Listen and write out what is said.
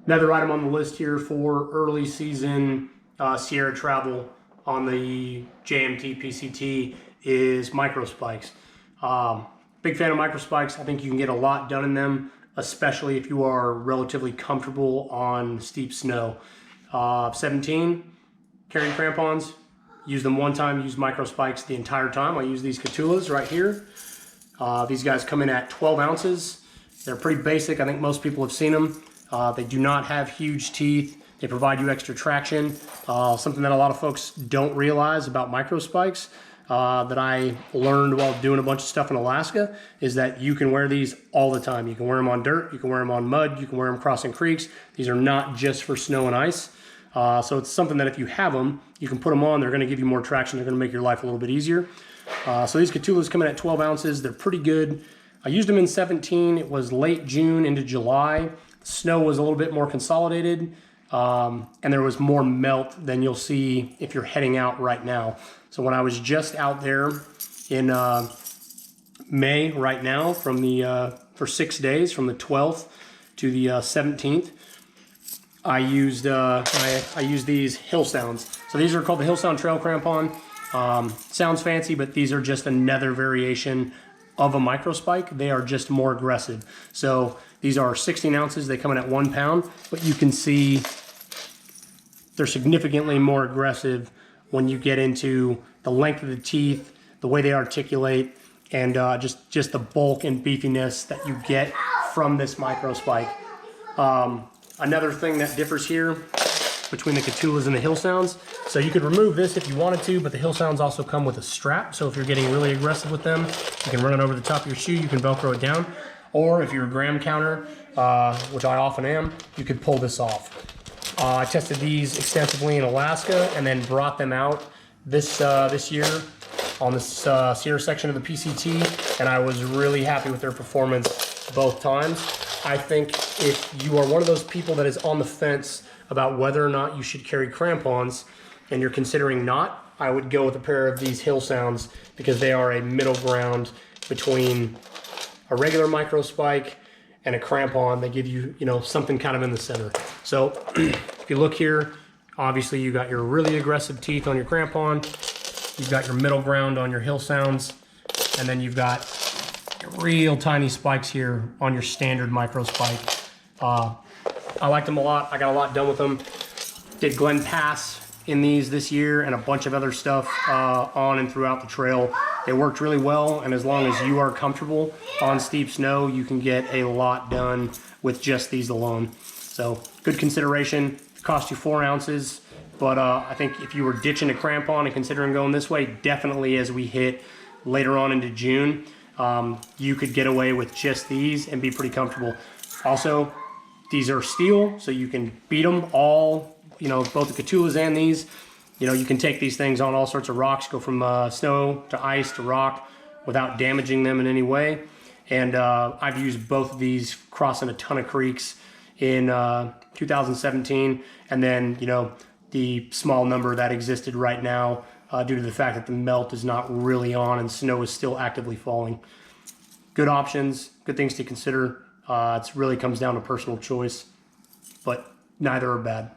Another item on the list here for early season Sierra travel on the JMT PCT is microspikes. Big fan of microspikes. I think you can get a lot done in them, especially if you are relatively comfortable on steep snow. 17, carrying crampons, use them one time, use microspikes the entire time. I use these Catulas right here. These guys come in at 12 ounces. They're pretty basic. I think most people have seen them. They do not have huge teeth. They provide you extra traction. Something that a lot of folks don't realize about microspikes that I learned while doing a bunch of stuff in Alaska is that you can wear these all the time. You can wear them on dirt, you can wear them on mud, you can wear them crossing creeks. These are not just for snow and ice. So it's something that if you have them, you can put them on. They're going to give you more traction. They're going to make your life a little bit easier. So these Catulas come in at 12 ounces. They're pretty good. I used them in 17. It was late June into July. The snow was a little bit more consolidated, and there was more melt than you'll see if you're heading out right now. So when I was just out there in May right now for 6 days, from the 12th to the 17th, I used these Hill Sounds. So these are called the Hill Sound Trail Crampon. Sounds fancy, but these are just another variation of a microspike. They are just more aggressive. So these are 16 ounces. They come in at 1 pound, but you can see they're significantly more aggressive when you get into the length of the teeth, the way they articulate, and just the bulk and beefiness that you get from this microspike. Another thing that differs here between the Catulas and the Hill Sounds, so you could remove this if you wanted to, but the Hill Sounds also come with a strap, so if you're getting really aggressive with them, you can run it over the top of your shoe, you can Velcro it down, or if you're a gram counter, which I often am, you could pull this off. I tested these extensively in Alaska and then brought them out this year on this Sierra section of the PCT, and I was really happy with their performance both times. I think if you are one of those people that is on the fence about whether or not you should carry crampons and you're considering not, I would go with a pair of these Hill Sounds because they are a middle ground between a regular microspike and a crampon. They give you, something kind of in the center. So if you look here, obviously you got your really aggressive teeth on your crampon, you've got your middle ground on your Hill Sounds, and then you've got real tiny spikes here on your standard microspike. I liked them a lot. I got a lot done with them. Did Glen Pass in these this year and a bunch of other stuff on and throughout the trail. It worked really well, and as long as you are comfortable on steep snow, you can get a lot done with just these alone. So good consideration. It cost you 4 ounces, but I think if you were ditching a crampon and considering going this way, definitely as we hit later on into June, you could get away with just these and be pretty comfortable. Also, these are steel, so you can beat them all, both the Catulas and these. You can take these things on all sorts of rocks, go from snow to ice to rock without damaging them in any way. And I've used both of these crossing a ton of creeks in 2017, and then, the small number that existed right now due to the fact that the melt is not really on and snow is still actively falling. Good options, good things to consider. It really comes down to personal choice, but neither are bad.